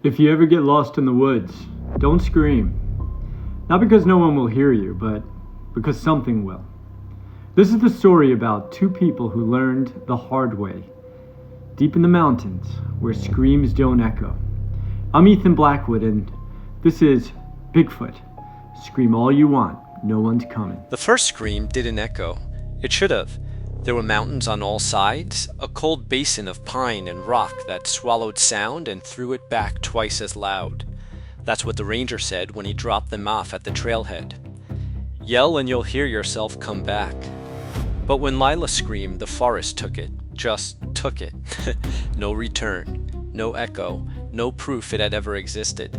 If you ever get lost in the woods, don't scream. Not because no one will hear you, but because something will. This is the story about two people who learned the hard way, deep in the mountains where screams don't echo. I'm Ethan Blackwood, and this is Bigfoot. Scream all you want, no one's coming. The first scream didn't echo. It should have. There were mountains on all sides, a cold basin of pine and rock that swallowed sound and threw it back twice as loud. That's what the ranger said when he dropped them off at the trailhead. Yell and you'll hear yourself come back. But when Lila screamed, the forest took it. Just took it. No return, no echo, no proof it had ever existed.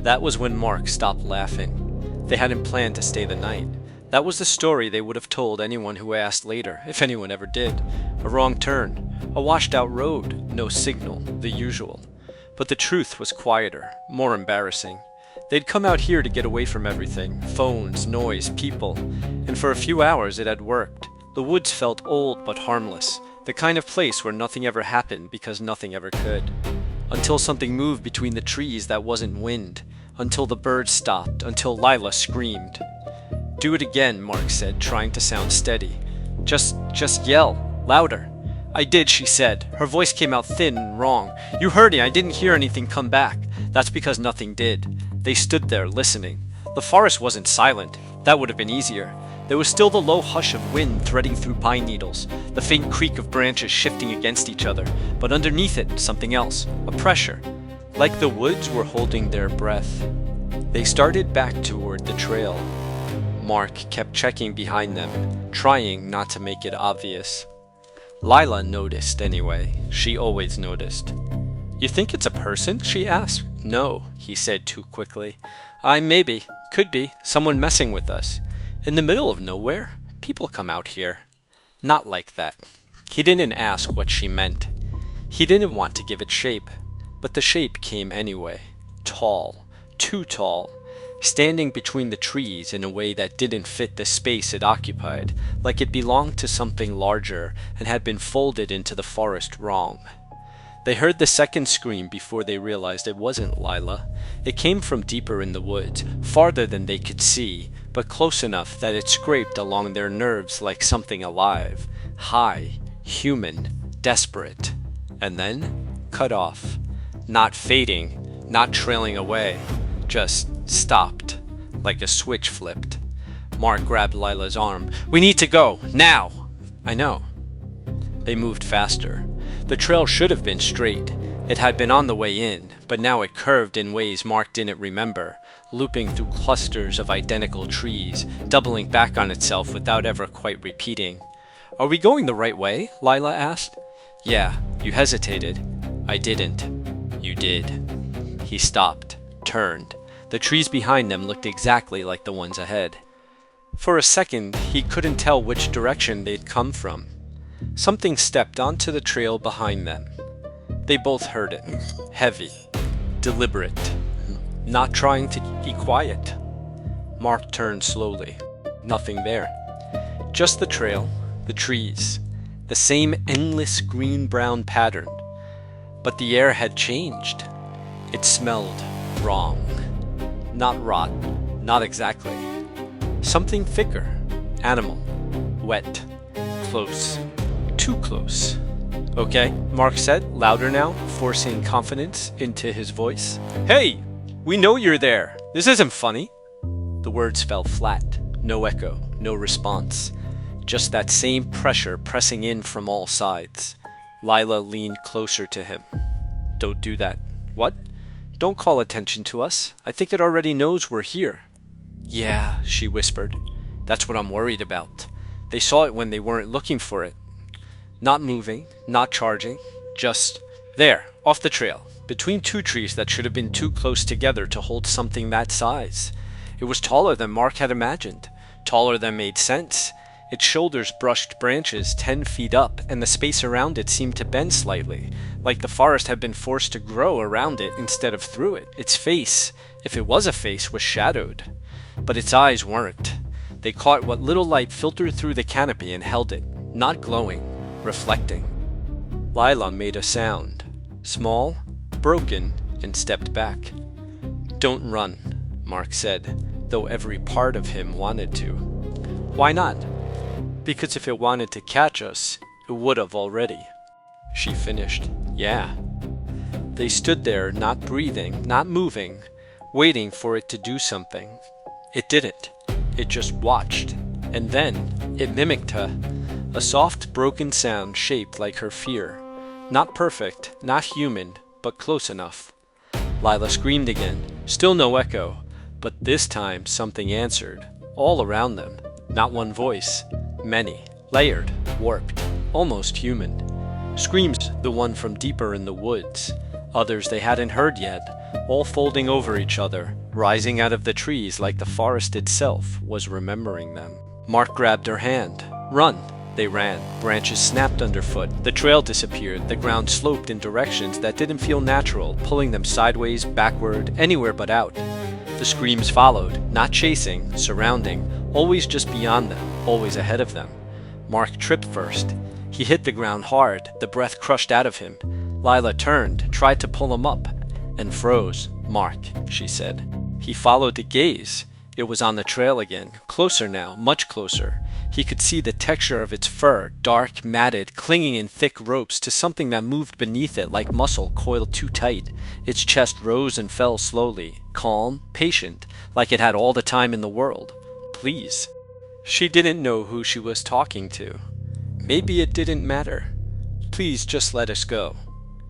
That was when Mark stopped laughing. They hadn't planned to stay the night. That was the story they would have told anyone who asked later, if anyone ever did. A wrong turn, a washed-out road, no signal, the usual. But the truth was quieter, more embarrassing. They'd come out here to get away from everything, phones, noise, people, and for a few hours it had worked. The woods felt old but harmless, the kind of place where nothing ever happened because nothing ever could. Until something moved between the trees that wasn't wind, until the birds stopped, until Lila screamed. "Do it again," Mark said, trying to sound steady. Just yell, louder." "I did," she said. Her voice came out thin and wrong. "You heard me, I didn't hear anything come back." That's because nothing did. They stood there, listening. The forest wasn't silent. That would have been easier. There was still the low hush of wind threading through pine needles, the faint creak of branches shifting against each other, but underneath it, something else, a pressure, like the woods were holding their breath. They started back toward the trail. Mark kept checking behind them, trying not to make it obvious. Lila noticed anyway. She always noticed. "You think it's a person?" she asked. "No," he said too quickly. Maybe. Could be. Someone messing with us. In the middle of nowhere? People come out here." Not like that. He didn't ask what she meant. He didn't want to give it shape. But the shape came anyway. Tall. Too tall. Standing between the trees in a way that didn't fit the space it occupied, like it belonged to something larger and had been folded into the forest wrong. They heard the second scream before they realized it wasn't Lila. It came from deeper in the woods, farther than they could see, but close enough that it scraped along their nerves like something alive, high, human, desperate, and then cut off. Not fading, not trailing away, just stopped, like a switch flipped. Mark grabbed Lila's arm. "We need to go, now!" "I know." They moved faster. The trail should have been straight. It had been on the way in, but now it curved in ways Mark didn't remember, looping through clusters of identical trees, doubling back on itself without ever quite repeating. "Are we going the right way?" Lila asked. "Yeah, you hesitated." "I didn't." "You did." He stopped, turned. The trees behind them looked exactly like the ones ahead. For a second, he couldn't tell which direction they'd come from. Something stepped onto the trail behind them. They both heard it. Heavy. Deliberate. Not trying to be quiet. Mark turned slowly. Nothing there. Just the trail, the trees, the same endless green-brown pattern. But the air had changed. It smelled wrong. Not rot. Not exactly. Something thicker. Animal. Wet. Close. Too close. "Okay," Mark said, louder now, forcing confidence into his voice. "Hey! We know you're there! This isn't funny!" The words fell flat. No echo, no response. Just that same pressure pressing in from all sides. Lila leaned closer to him. "Don't do that." "What?" "Don't call attention to us. I think it already knows we're here." "Yeah," she whispered. "That's what I'm worried about. They saw it when they weren't looking for it. Not moving, not charging, just there, off the trail, between two trees that should have been too close together to hold something that size. It was taller than Mark had imagined, taller than made sense. Its shoulders brushed branches 10 feet up, and the space around it seemed to bend slightly, like the forest had been forced to grow around it instead of through it. Its face, if it was a face, was shadowed, but its eyes weren't. They caught what little light filtered through the canopy and held it, not glowing, reflecting. Lila made a sound. Small, broken, and stepped back. "Don't run," Mark said, though every part of him wanted to. "Why not?" "Because if it wanted to catch us, it would have already," she finished. "Yeah." They stood there, not breathing, not moving, waiting for it to do something. It didn't. It just watched. And then it mimicked her. A soft, broken sound shaped like her fear. Not perfect, not human, but close enough. Lila screamed again. Still no echo, but this time something answered. All around them. Not one voice. Many. Layered. Warped. Almost human. Screams, the one from deeper in the woods. Others they hadn't heard yet, all folding over each other, rising out of the trees like the forest itself was remembering them. Mark grabbed her hand. "Run!" They ran. Branches snapped underfoot. The trail disappeared. The ground sloped in directions that didn't feel natural, pulling them sideways, backward, anywhere but out. The screams followed, not chasing, surrounding, always just beyond them, always ahead of them. Mark tripped first. He hit the ground hard, the breath crushed out of him. Lila turned, tried to pull him up, and froze. "Mark," she said. He followed the gaze. It was on the trail again, closer now, much closer. He could see the texture of its fur, dark, matted, clinging in thick ropes to something that moved beneath it like muscle coiled too tight. Its chest rose and fell slowly, calm, patient, like it had all the time in the world. Please. She didn't know who she was talking to. Maybe it didn't matter. "Please just let us go."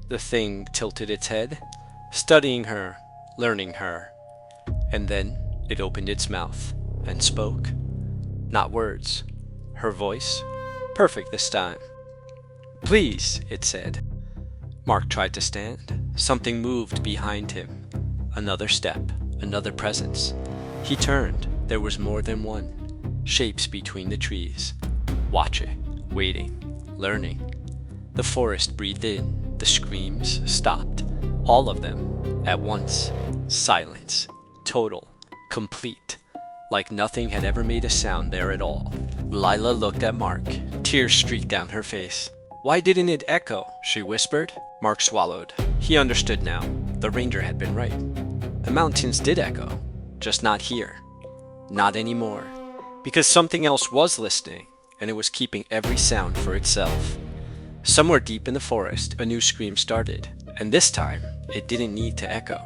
The thing tilted its head, studying her, learning her. And then it opened its mouth and spoke. Not words. Her voice. Perfect this time. "Please," it said. Mark tried to stand. Something moved behind him. Another step. Another presence. He turned. There was more than one. Shapes between the trees. Watching. Waiting. Learning. The forest breathed in. The screams stopped. All of them. At once. Silence. Total. Complete. Like nothing had ever made a sound there at all. Lila looked at Mark. Tears streaked down her face. "Why didn't it echo?" she whispered. Mark swallowed. He understood now. The ranger had been right. The mountains did echo. Just not here. Not anymore. Because something else was listening, and it was keeping every sound for itself. Somewhere deep in the forest, a new scream started, and this time, it didn't need to echo.